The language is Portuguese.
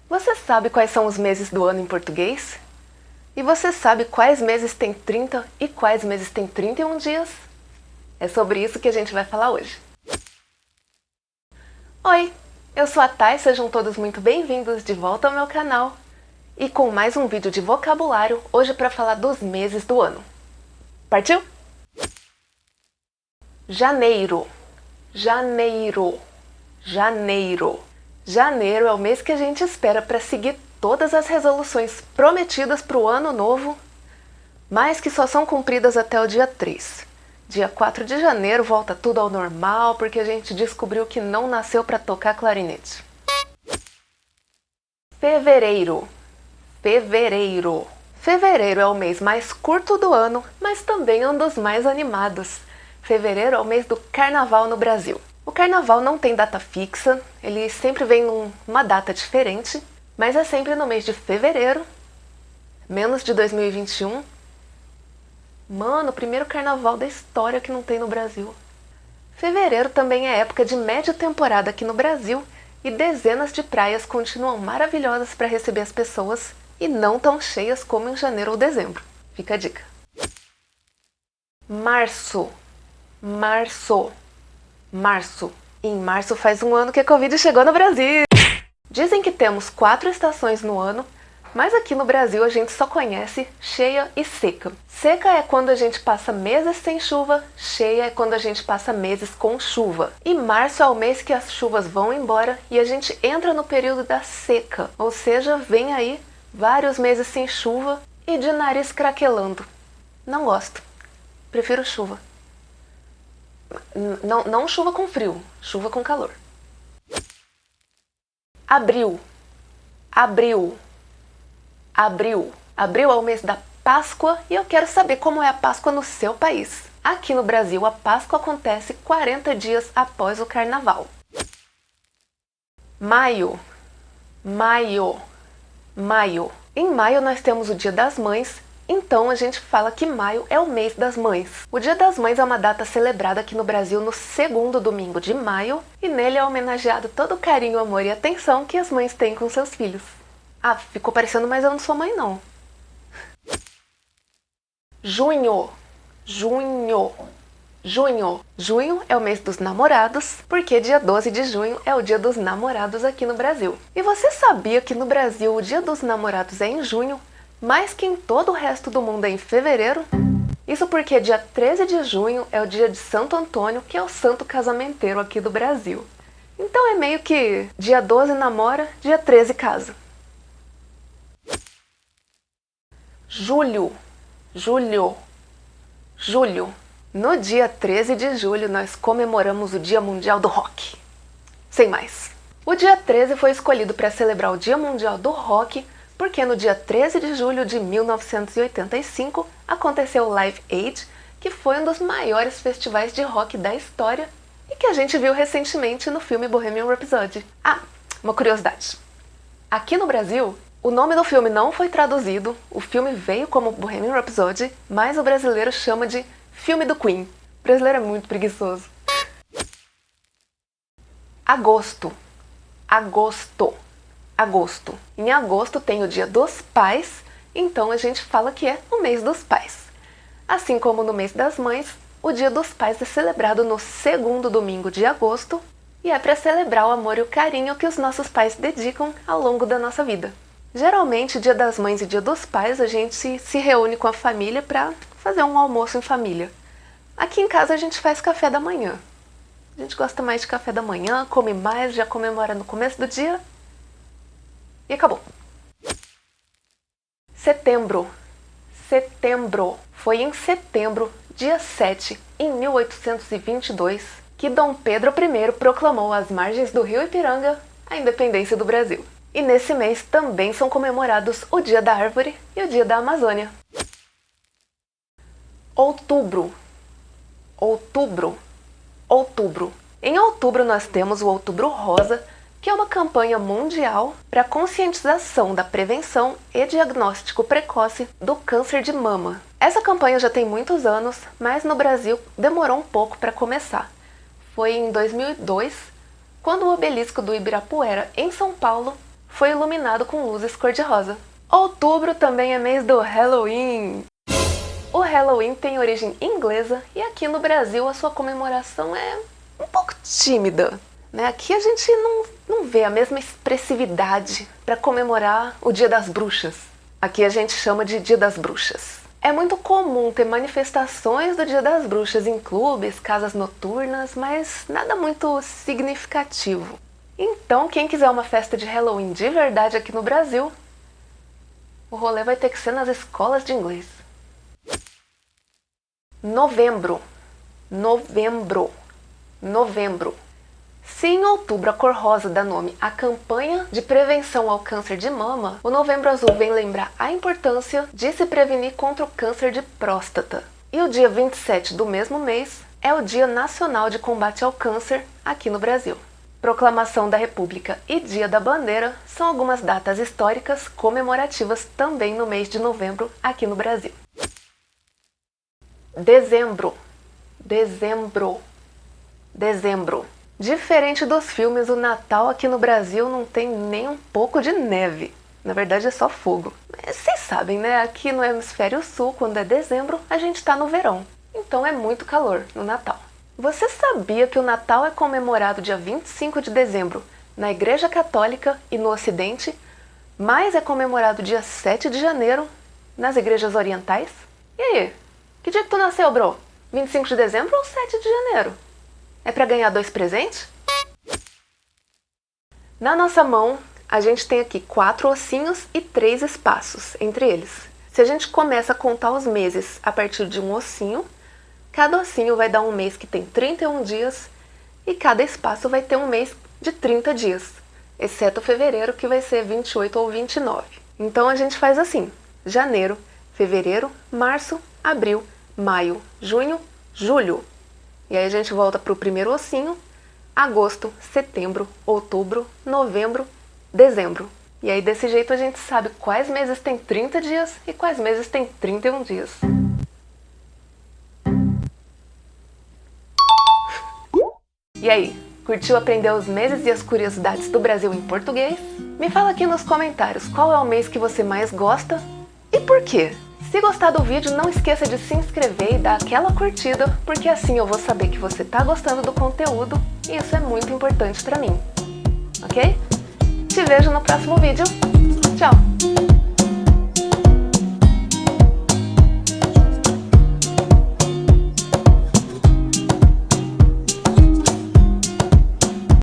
Você sabe quais são os meses do ano em português? E você sabe quais meses têm 30 e quais meses têm 31 dias? É sobre isso que a gente vai falar hoje. Oi, eu sou a Thay, sejam todos muito bem-vindos de volta ao meu canal. E com mais um vídeo de vocabulário, hoje para falar dos meses do ano. Partiu? Janeiro, janeiro, janeiro. Janeiro é o mês que a gente espera para seguir todas as resoluções prometidas para o ano novo, mas que só são cumpridas até o dia 3. Dia 4 de janeiro volta tudo ao normal porque a gente descobriu que não nasceu para tocar clarinete. Fevereiro, fevereiro. Fevereiro é o mês mais curto do ano, mas também é um dos mais animados. Fevereiro é o mês do carnaval no Brasil. O carnaval não tem data fixa, ele sempre vem numa data diferente, mas é sempre no mês de fevereiro, menos de 2021. Mano, o primeiro carnaval da história que não tem no Brasil. Fevereiro também é época de média temporada aqui no Brasil e dezenas de praias continuam maravilhosas para receber as pessoas e não tão cheias como em janeiro ou dezembro. Fica a dica. Março, março. Março. Em março faz um ano que a Covid chegou no Brasil. Dizem que temos 4 estações no ano, mas aqui no Brasil a gente só conhece cheia e seca. Seca é quando a gente passa meses sem chuva, cheia é quando a gente passa meses com chuva. E março é o mês que as chuvas vão embora e a gente entra no período da seca, ou seja, vem aí vários meses sem chuva e de nariz craquelando. Não gosto. Prefiro chuva. Não chuva com frio, chuva com calor. Abril, abril, abril. Abril é o mês da Páscoa e eu quero saber como é a Páscoa no seu país. Aqui no Brasil, a Páscoa acontece 40 dias após o Carnaval. Maio, maio, maio. Em maio nós temos o Dia das Mães. Então a gente fala que maio é o mês das mães. O Dia das Mães é uma data celebrada aqui no Brasil no segundo domingo de maio e nele é homenageado todo o carinho, amor e atenção que as mães têm com seus filhos. Ah, ficou parecendo, mas eu não sou mãe não. Junho, junho, junho. Junho é o mês dos namorados, porque dia 12 de junho é o Dia dos Namorados aqui no Brasil. E você sabia que no Brasil o Dia dos Namorados é em junho? Mais que em todo o resto do mundo é em fevereiro? Isso porque dia 13 de junho é o dia de Santo Antônio, que é o santo casamenteiro aqui do Brasil. Então é meio que dia 12 namora, dia 13 casa. Julho, julho, julho. No dia 13 de julho nós comemoramos o Dia Mundial do Rock. Sem mais. O dia 13 foi escolhido para celebrar o Dia Mundial do Rock porque no dia 13 de julho de 1985 aconteceu o Live Aid, que foi um dos maiores festivais de rock da história e que a gente viu recentemente no filme Bohemian Rhapsody. Ah, uma curiosidade. Aqui no Brasil, o nome do filme não foi traduzido, o filme veio como Bohemian Rhapsody, mas o brasileiro chama de filme do Queen. O brasileiro é muito preguiçoso. Agosto, agosto. Agosto. Em agosto tem o Dia dos Pais, então a gente fala que é o mês dos pais. Assim como no mês das mães, o Dia dos Pais é celebrado no segundo domingo de agosto e é para celebrar o amor e o carinho que os nossos pais dedicam ao longo da nossa vida. Geralmente, Dia das Mães e Dia dos Pais, a gente se reúne com a família para fazer um almoço em família. Aqui em casa a gente faz café da manhã. A gente gosta mais de café da manhã, come mais, já comemora no começo do dia. E acabou. Setembro. Setembro. Foi em setembro, dia 7, em 1822, que Dom Pedro I proclamou às margens do rio Ipiranga a independência do Brasil. E nesse mês também são comemorados o Dia da Árvore e o Dia da Amazônia. Outubro. Outubro. Outubro. Em outubro nós temos o Outubro Rosa, que é uma campanha mundial para conscientização da prevenção e diagnóstico precoce do câncer de mama. Essa campanha já tem muitos anos, mas no Brasil demorou um pouco para começar. Foi em 2002, quando o obelisco do Ibirapuera, em São Paulo, foi iluminado com luzes cor-de-rosa. Outubro também é mês do Halloween. O Halloween tem origem inglesa e aqui no Brasil a sua comemoração é um pouco tímida, né? Aqui a gente não vê a mesma expressividade para comemorar o Dia das Bruxas. Aqui a gente chama de Dia das Bruxas. É muito comum ter manifestações do Dia das Bruxas em clubes, casas noturnas, mas nada muito significativo. Então, quem quiser uma festa de Halloween de verdade aqui no Brasil, o rolê vai ter que ser nas escolas de inglês. Novembro. Se em outubro a cor rosa dá nome à campanha de prevenção ao câncer de mama, o Novembro Azul vem lembrar a importância de se prevenir contra o câncer de próstata. E o dia 27 do mesmo mês é o Dia Nacional de Combate ao Câncer aqui no Brasil. Proclamação da República e Dia da Bandeira são algumas datas históricas comemorativas também no mês de novembro aqui no Brasil. Dezembro. Diferente dos filmes, o Natal aqui no Brasil não tem nem um pouco de neve. Na verdade é só fogo. Vocês sabem, né? Aqui no Hemisfério Sul, quando é dezembro, a gente tá no verão. Então é muito calor no Natal. Você sabia que o Natal é comemorado dia 25 de dezembro na Igreja Católica e no Ocidente, mas é comemorado dia 7 de janeiro nas igrejas orientais? E aí? Que dia que tu nasceu, bro? 25 de dezembro ou 7 de janeiro? É pra ganhar 2 presentes? Na nossa mão, a gente tem aqui 4 ossinhos e 3 espaços entre eles. Se a gente começa a contar os meses a partir de um ossinho, cada ossinho vai dar um mês que tem 31 dias e cada espaço vai ter um mês de 30 dias, exceto fevereiro, que vai ser 28 ou 29. Então a gente faz assim: janeiro, fevereiro, março, abril, maio, junho, julho. E aí a gente volta para o primeiro ossinho: agosto, setembro, outubro, novembro, dezembro. E aí desse jeito a gente sabe quais meses tem 30 dias e quais meses tem 31 dias. E aí, curtiu aprender os meses e as curiosidades do Brasil em português? Me fala aqui nos comentários qual é o mês que você mais gosta e por quê? Se gostar do vídeo, não esqueça de se inscrever e dar aquela curtida, porque assim eu vou saber que você tá gostando do conteúdo e isso é muito importante pra mim. Ok? Te vejo no próximo vídeo. Tchau!